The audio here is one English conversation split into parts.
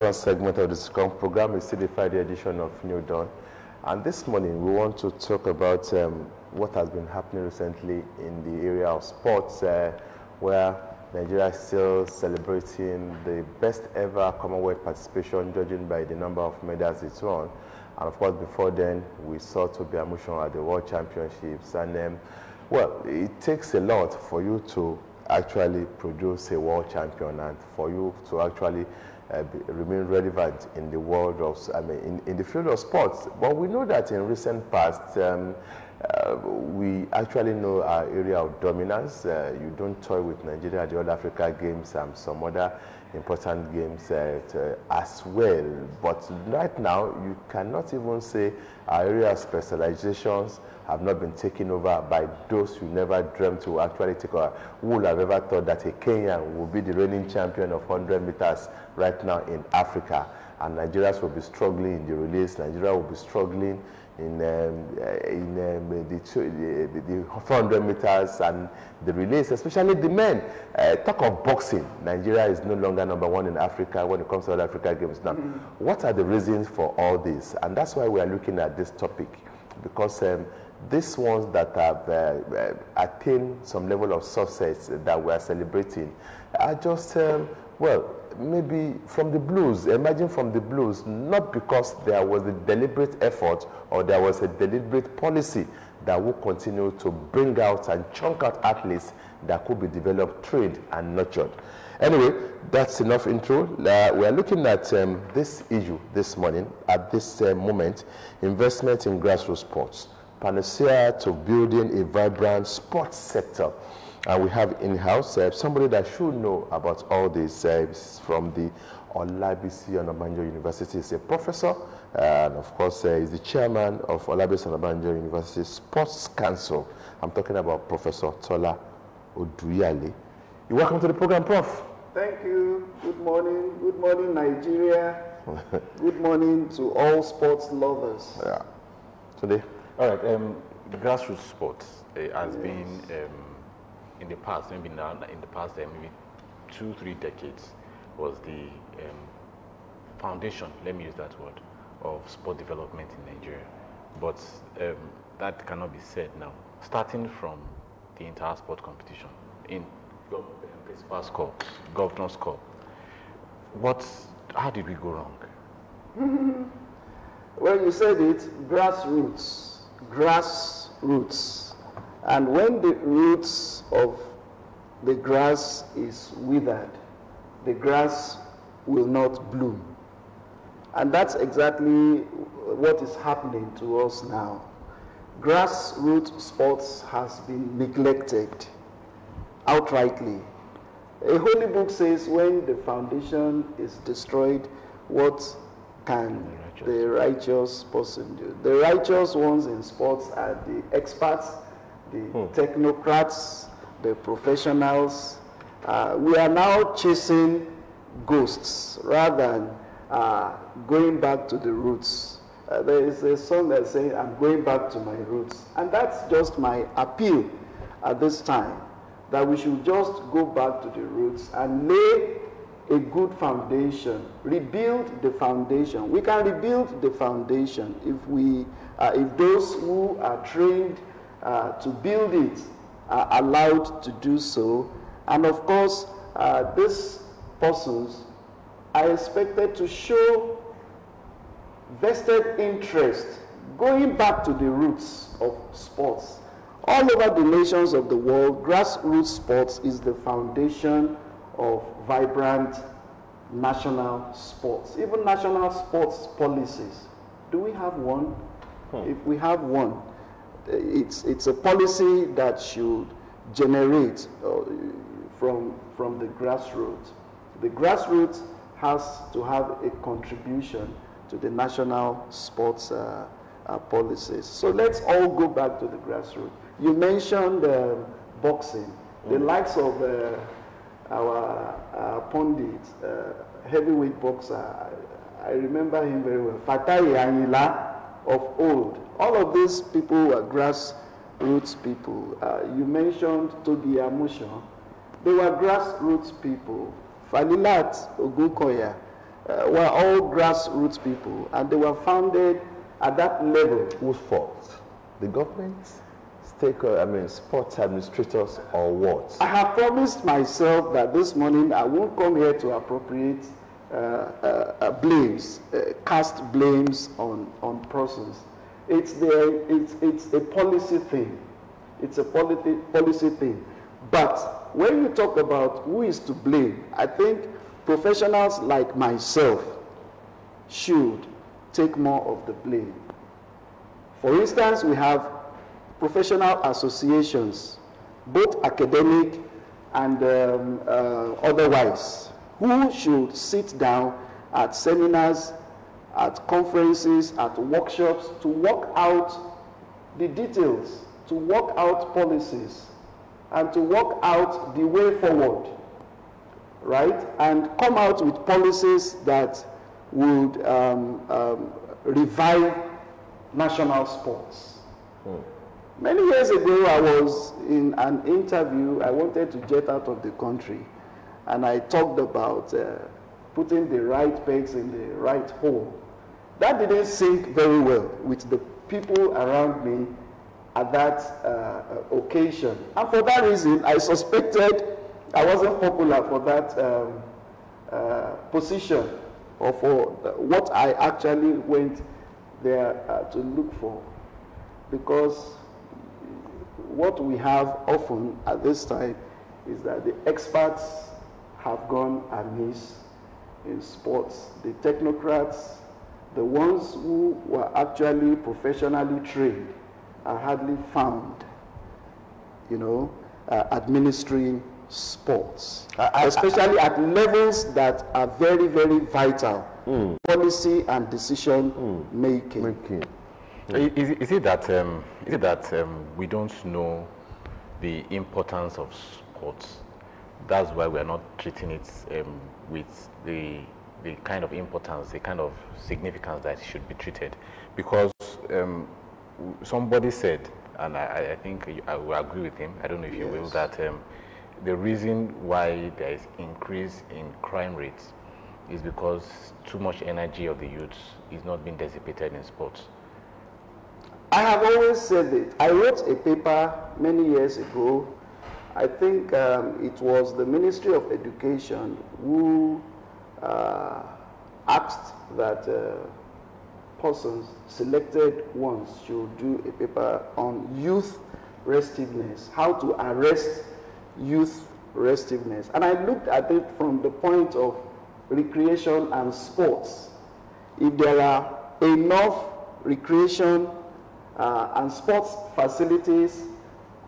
First segment of the second program is still the Friday edition of New Dawn. And this morning we want to talk about what has been happening recently in the area of sports, where Nigeria is still celebrating the best ever Commonwealth participation, judging by the number of medals it's won. And of course, before then, we saw Abeokuta at the World Championships. And well, it takes a lot for you to actually produce a world champion and for you to actually remain relevant in the world of, in the field of sports. But we know that in recent past, we actually know our area of dominance. You don't toy with Nigeria at the All Africa Games and some other important games as well. But right now, you cannot even say our area of specializations have not been taken over by those who never dreamt to actually take over. Who would have ever thought that a Kenyan will be the reigning champion of 100 meters right now in Africa, and Nigerians will be struggling in the relays. Nigeria will be struggling in the 400 meters and the relays, especially the men. Talk of boxing, Nigeria is no longer #1 in Africa when it comes to all Africa Games. Now, what are the reasons for all this? And that's why we are looking at this topic, because these ones that have attained some level of success that we are celebrating are just, well, maybe from the blues, emerging from the blues, not because there was a deliberate effort or there was a deliberate policy that will continue to bring out and chunk out athletes that could be developed, trained, and nurtured. Anyway, that's enough intro. We are looking at this issue this morning, at this moment, investment in grassroots sports, panacea to building a vibrant sports sector. And we have in-house somebody that should know about all this from the Olabisi Onabanjo University. He's a professor, and of course, he's the chairman of Olabisi Onabanjo University Sports Council. I'm talking about Professor Tola Oduyale. You're welcome to the program, Prof. Thank you. Good morning, Nigeria. Good morning to all sports lovers. Yeah. Today. All right. The grassroots sports has been in the past, maybe maybe 2-3 decades, was the foundation. Let me use that word, of sport development in Nigeria. But that cannot be said now. Starting from the entire sport competition in Principal's Cup, Governor's Cup. How did we go wrong? Well, you said it, grassroots. And when the roots of the grass is withered, the grass will not bloom. And that's exactly what is happening to us now. Grassroots sports has been neglected outrightly. A holy book says when the foundation is destroyed, what can the righteous person do? The righteous ones in sports are the experts, the technocrats, the professionals. We are now chasing ghosts rather than going back to the roots. There is a song that says, I'm going back to my roots. And that's just my appeal at this time, that we should just go back to the roots and lay a good foundation, rebuild the foundation. We can rebuild the foundation if those who are trained to build it are allowed to do so. And of course, these persons are expected to show vested interest going back to the roots of sports. All over the nations of the world, grassroots sports is the foundation of vibrant national sports, even national sports policies. Do we have one? If we have one, it's a policy that should generate from the grassroots. The grassroots has to have a contribution to the national sports policies. So let's all go back to the grassroots. You mentioned boxing. The likes of our pundit, heavyweight boxer, I remember him very well, Fatai Anila of old. All of these people were grassroots people. You mentioned Togi Amusho. They were grassroots people. Falilat Ogunkoya, were all grassroots people, and they were founded at that level. Whose fault? The government, sports administrators, or what? I have promised myself that this morning I won't come here to appropriate blames, cast blames on persons. It's a policy thing. It's a policy thing. But when you talk about who is to blame, I think professionals like myself should take more of the blame. For instance, we have professional associations, both academic and otherwise, who should sit down at seminars, at conferences, at workshops to work out the details, to work out policies, and to work out the way forward, right? And come out with policies that would revive national sports. Many years ago, I was in an interview. I wanted to jet out of the country, and I talked about putting the right pegs in the right hole. That didn't sink very well with the people around me at that occasion. And for that reason, I suspected I wasn't popular for that position, or for what I actually went there to look for. Because what we have often at this time is that the experts have gone amiss in sports. The technocrats, the ones who were actually professionally trained, are hardly found, administering sports, especially at levels that are very, very vital, policy and decision making. Is it that we don't know the importance of sports? That's why we are not treating it with the kind of importance, the kind of significance that it should be treated. Because somebody said, and I think I will agree with him, I don't know if you will, that the reason why there is increase in crime rates is because too much energy of the youth is not being dissipated in sports. I have always said it. I wrote a paper many years ago. I think it was the Ministry of Education who asked that persons, selected ones, should do a paper on youth restiveness, how to arrest youth restiveness. And I looked at it from the point of recreation and sports. If there are enough recreation and sports facilities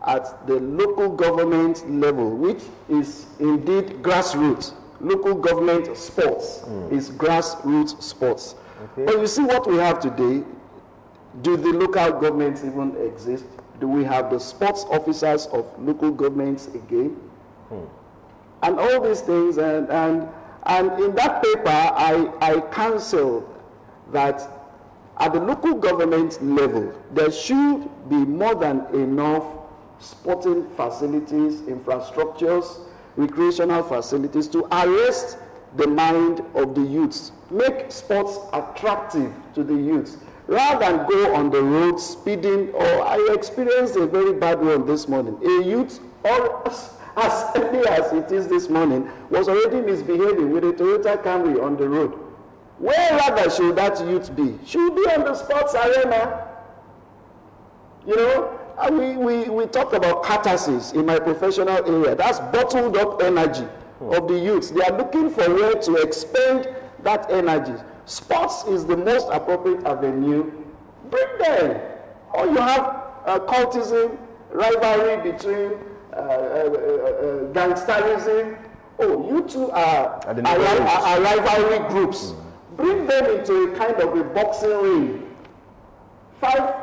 at the local government level, which is indeed grassroots. Local government sports is grassroots sports. Okay. But you see what we have today, do the local governments even exist? Do we have the sports officers of local governments again? And all these things, and in that paper, I counseled that at the local government level, there should be more than enough sporting facilities, infrastructures, recreational facilities to arrest the mind of the youths, make sports attractive to the youths, rather than go on the road speeding. Or I experienced a very bad one this morning. A youth, or as early as it is this morning, was already misbehaving with a Toyota Camry on the road. Where rather should that youth be? Should be on the sports arena. We talk about catharsis in my professional area. That's bottled up energy of the youths. They are looking for a way to expend that energy. Sports is the most appropriate avenue. Bring them. Or you have cultism, rivalry between gangsterism. Oh, you two are rivalry groups. Bring them into a kind of a boxing ring. 5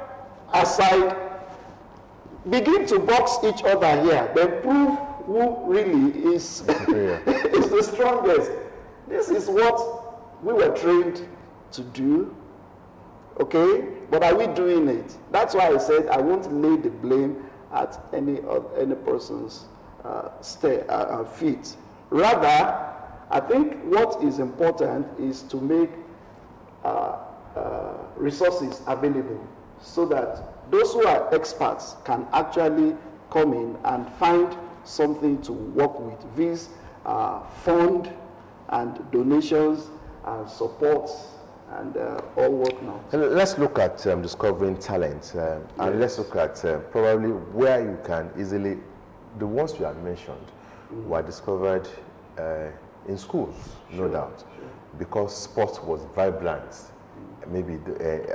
aside. Begin to box each other here. Then prove who really is, is the strongest. This is what we were trained to do. Okay? But are we doing it? That's why I said I won't lay the blame at any person's feet. Rather, I think what is important is to make resources available so that those who are experts can actually come in and find something to work with. These fund and donations and supports and all whatnot. Let's look at discovering talent, and let's look at probably where you can easily, the ones you have mentioned were discovered in schools, no doubt, because sports was vibrant. Maybe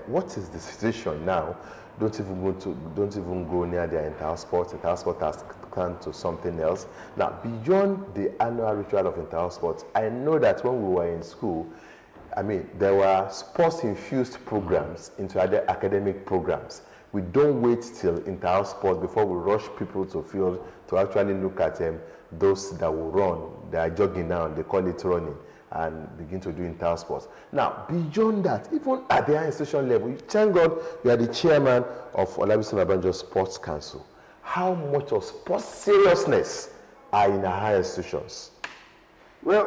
what is the situation now? Don't even go near their entire sport. Entire sport has turned to something else. Now, beyond the annual ritual of entire sports, I know that when we were in school, I mean, there were sports-infused programs into other academic programs. We don't wait till entire sport before we rush people to field to actually look at those that will run. They are jogging now, they call it running, and begin to do entire sports. Now, beyond that, even at the higher institution level, thank God you are the chairman of Olabisi Onabanjo Sports Council. How much of sports seriousness are in our higher institutions? Well,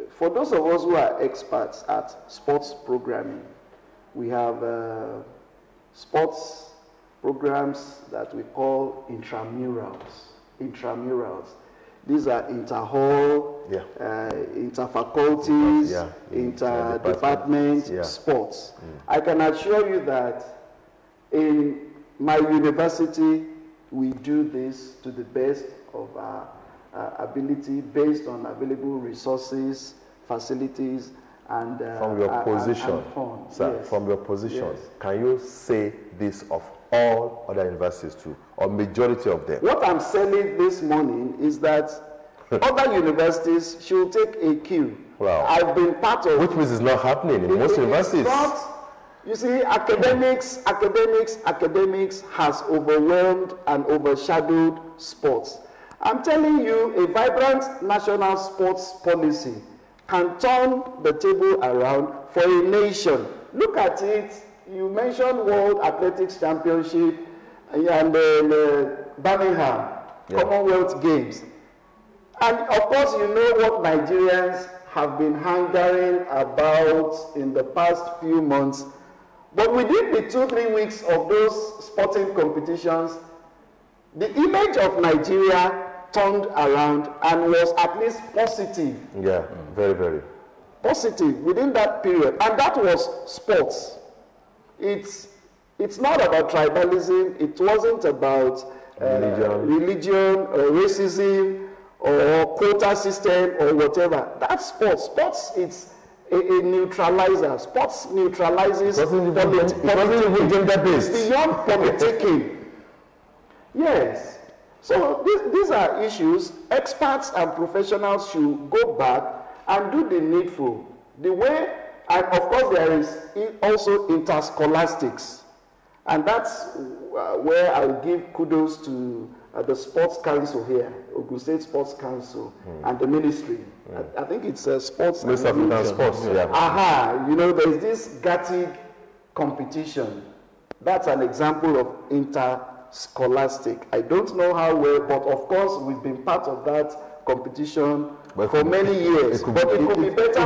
for those of us who are experts at sports programming, we have sports programs that we call intramurals. These are inter-hall, inter-faculties, inter-department sports. I can assure you that in my university, we do this to the best of our ability based on available resources, facilities, and from your position, sir, yes. From your position, yes. Can you say this of all other universities too, or majority of them? What I'm saying this morning is that other universities should take a cue. Wow. I've been part of... Which means it's not happening in most universities. You see, academics has overwhelmed and overshadowed sports. I'm telling you, a vibrant national sports policy can turn the table around for a nation. Look at it. You mentioned World Athletics Championship and Birmingham Commonwealth Games. And of course, you know what Nigerians have been hungering about in the past few months. But within the 2-3 weeks of those sporting competitions, the image of Nigeria turned around and was at least positive. Yeah, very, very positive within that period. And that was sports. It's not about tribalism. It wasn't about religion or racism or quota system or whatever. That's sports. Sports, it's a neutralizer. Sports neutralizes politics. It wasn't even gender-based. It's beyond politicking. Yes. So these are issues experts and professionals should go back and do the needful. The way, and of course there is also interscholastics. And that's where I will give kudos to the Sports Council here, Ogun State Sports Council, and the ministry. I think it's sports. Ministry of Sports, yeah. Aha, you know, there's this GATIG competition. That's an example of interscholastic. I don't know how well, but of course we've been part of that competition for many years. But it could be better.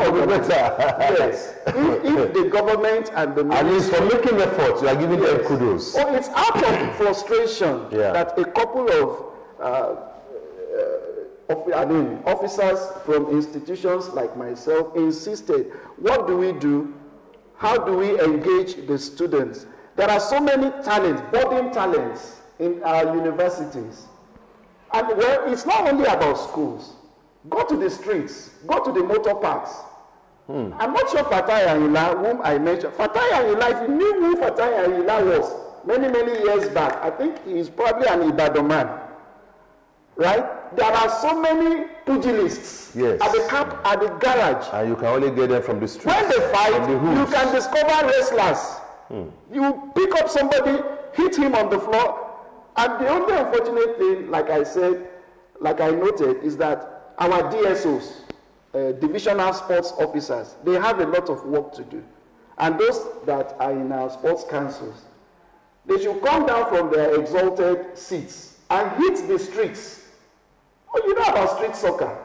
Yes. If the government and the ministry... At least for making efforts, you are giving them kudos. Oh, it's out of frustration that a couple of officers from institutions like myself insisted, what do we do? How do we engage the students? There are so many talents, budding talents in our universities. And well, it's not only about schools. Go to the streets, go to the motor parks. I'm not sure Fatai Ayinla, whom I mentioned. Fatai Ayinla, if you knew who Fatai Ayinla was many years back, I think he's probably an Ibadan man. Right? There are so many pugilists at the garage. And you can only get them from the streets. When they fight, you can discover wrestlers. You pick up somebody, hit him on the floor, and the only unfortunate thing, like I said, like I noted, is that our DSOs, divisional sports officers, they have a lot of work to do. And those that are in our sports councils, they should come down from their exalted seats and hit the streets. Oh, you know about street soccer.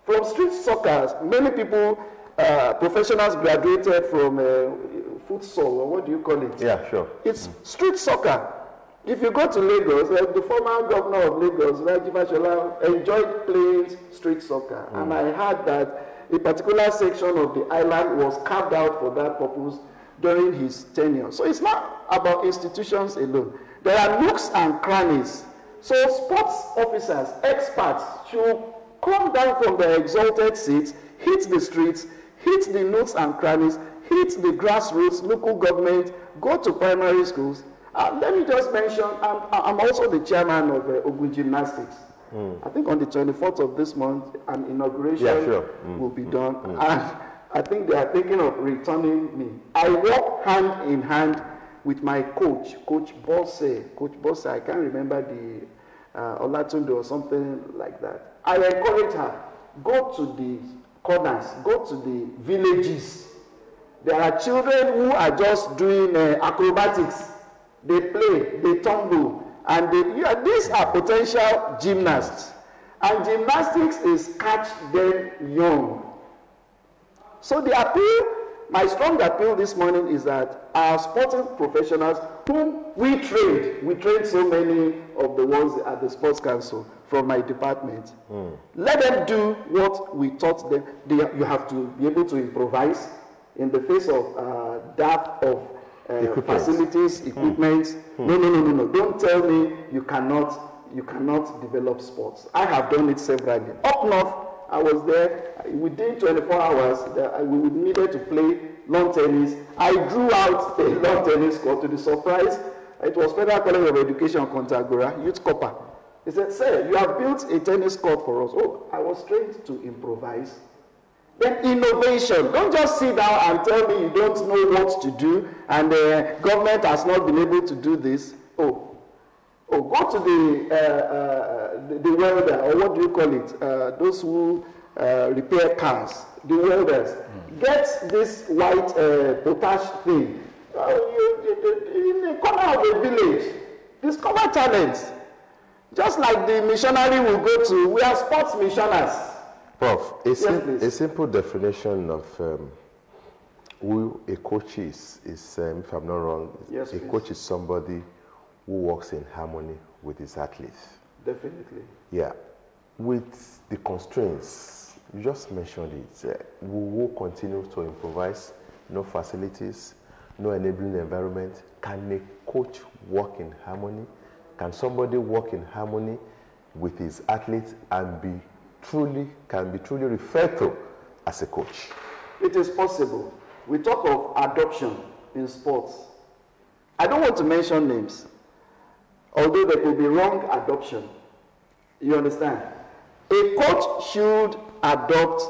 From street soccer, many people, professionals graduated from futsal, or what do you call it? Yeah, sure. It's street soccer. If you go to Lagos, the former governor of Lagos, Raji Fashola, enjoyed playing street soccer. And I heard that a particular section of the island was carved out for that purpose during his tenure. So it's not about institutions alone. There are nooks and crannies. So sports officers, experts, should come down from their exalted seats, hit the streets, hit the nooks and crannies, hit the grassroots, local government, go to primary schools. Let me just mention, I'm also the chairman of Ogun Gymnastics. I think on the 24th of this month, an inauguration will be done. And I think they are thinking of returning me. I work hand in hand with my coach, Coach Bosse. Coach Bosse, I can't remember the Olatunde or something like that. I encourage her, go to the corners, go to the villages. There are children who are just doing acrobatics. They play, they tumble, and these are potential gymnasts. And gymnastics is catch them young. So the appeal, my strong appeal this morning is that our sporting professionals whom we trained so many of the ones at the Sports Council from my department. Let them do what we taught them. You have to be able to improvise in the face of depth of facilities, equipment. No. Don't tell me you cannot develop sports. I have done it severally. Up north, I was there. Within 24 hours, we needed to play lawn tennis. I drew out a lawn tennis court. To the surprise, it was Federal College of Education, Kontagora, Youth Copper. He said, "Sir, you have built a tennis court for us." Oh, I was trained to improvise. Then innovation. Don't just sit down and tell me you don't know what to do and the government has not been able to do this. Go to the welder, or what do you call it? Those who repair cars, the welders. Get this white potash thing. In the corner of the village, discover talents. Just like the missionary will go to, we are sports missionaries. Prof, a simple definition of who a coach is if I'm not wrong, a coach is somebody who works in harmony with his athletes. Definitely. Yeah. With the constraints, you just mentioned it, we will continue to improvise, no facilities, no enabling environment. Can a coach work in harmony? Can somebody work in harmony with his athletes and can be truly referred to as a coach? It is possible. We talk of adoption in sports. I don't want to mention names, although there could be wrong adoption. You understand? A coach should adopt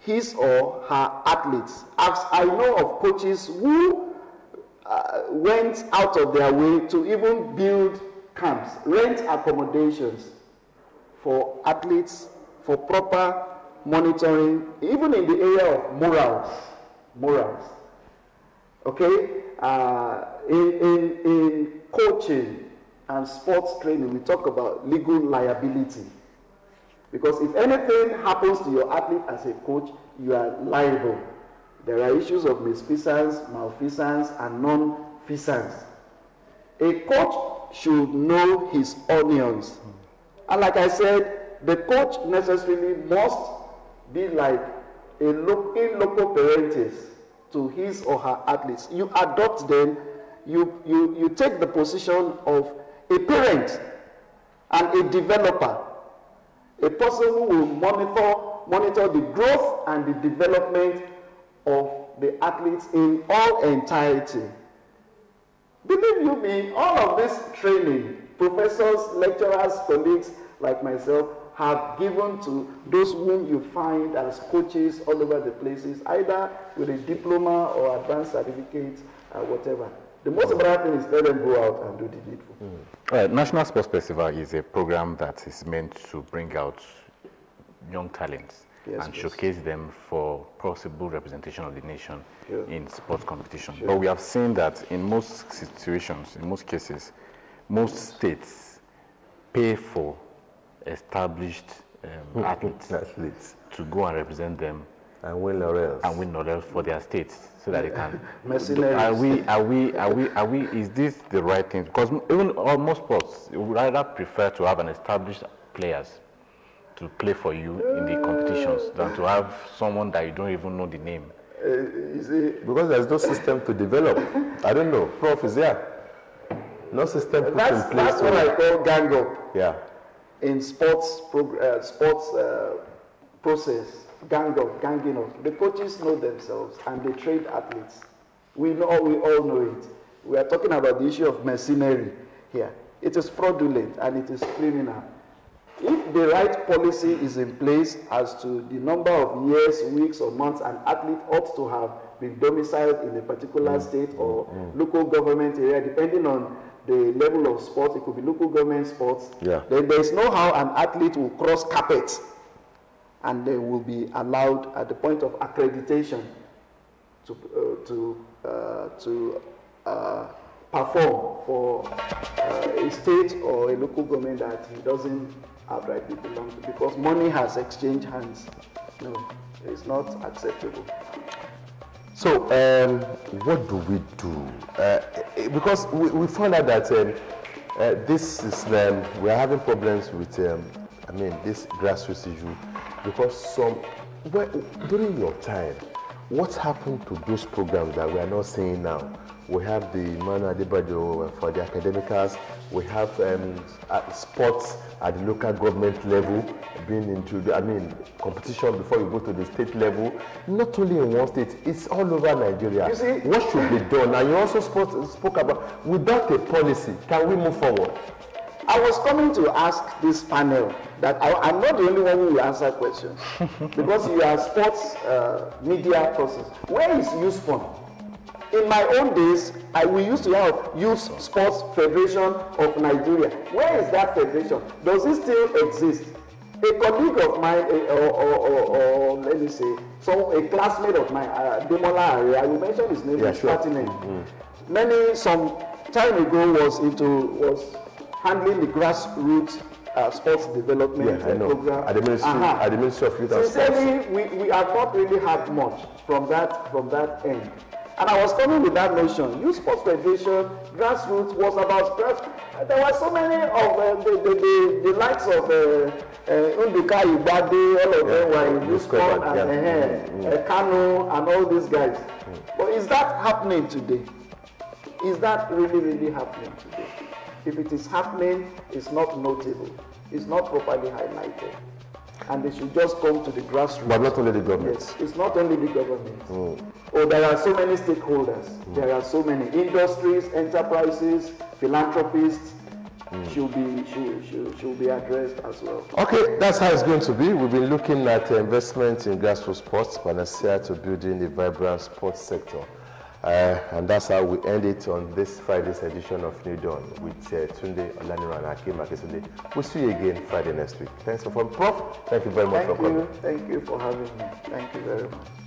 his or her athletes. As I know of coaches who went out of their way to even build camps, rent accommodations for athletes, for proper monitoring, even in the area of morals. Okay? In coaching and sports training, we talk about legal liability. Because if anything happens to your athlete as a coach, you are liable. There are issues of misfeasance, malfeasance, and non-feasance. A coach should know his onions. And like I said, the coach necessarily must be like in loco parentis to his or her athletes. You adopt them, you take the position of a parent and a developer, a person who will monitor the growth and the development of the athletes in all entirety. Believe you me, all of this training, professors, lecturers, colleagues like myself have given to those whom you find as coaches all over the places, either with a diploma or advanced certificate or whatever. The most important thing is let them go out and do the needful. National Sports Festival is a program that is meant to bring out young talents and showcase them for possible representation of the nation in sports competition. But we have seen that in most situations, in most cases, most states pay for established athletes to go and represent them and win laurels for their states, so that they can. Mercenaries. Are we? Is this the right thing? Because even most sports, you would rather prefer to have an established players to play for you in the competitions than to have someone that you don't even know the name. Because there's no system to develop. I don't know. Prof, is there? No system put in place. That's what I call gang up. Yeah. In sports process, ganging up. The coaches know themselves and they train athletes. We all know it. We are talking about the issue of mercenary here. It is fraudulent and it is criminal. If the right policy is in place as to the number of years, weeks, or months an athlete ought to have been domiciled in a particular state or local government area, depending on the level of sport, it could be local government sports, then there is no how an athlete will cross carpet and they will be allowed at the point of accreditation to perform for a state or a local government that he doesn't outrightly belong to, because money has exchanged hands. No, it's not acceptable. So, what do we do? Because we found out that this is we are having problems with this grassroots issue, because during your time, what happened to those programs that we are not seeing now? We have the Manu Adebayo for the academicals. We have sports at the local government level being into competition before you go to the state level. Not only in one state, it's all over Nigeria. You see, what should be done? And you also spoke about, without a policy, can we move forward? I was coming to ask this panel that I'm not the only one who will answer questions because you are sports media process. Where is Youth Fund? In my own days, we used to have Youth Sports Federation of Nigeria. Where is that federation? Does it still exist? A colleague of mine, or let me say, a classmate of mine, Demola Ari, I will mention his name, some time ago was handling the grassroots sports development program at the Ministry of Youth and Sports. Sincerely, we have not really had much from that end. And I was coming with that notion. Youth Sports Federation, grassroots was about grassroots. There were so many of the likes of Unduka Ibade, all of them were in Youth Sport, and Kano, and all these guys. But is that happening today? Is that really happening today? If it is happening, it's not notable. It's not properly highlighted. And they should just come to the grassroots. But not only the government. Yes, it's not only the government. There are so many stakeholders. There are so many industries, enterprises, philanthropists should be addressed as well. Okay, that's how it's going to be. We've been looking at investment in grassroots sports, panacea to building a vibrant sports sector. And that's how we end it on this Friday's edition of New Dawn with Tunde Olaniro and Hakeem Akintunde. We'll see you again Friday next week. Thanks for coming. Prof, thank you very much for coming. Thank you for having me. Thank you very much.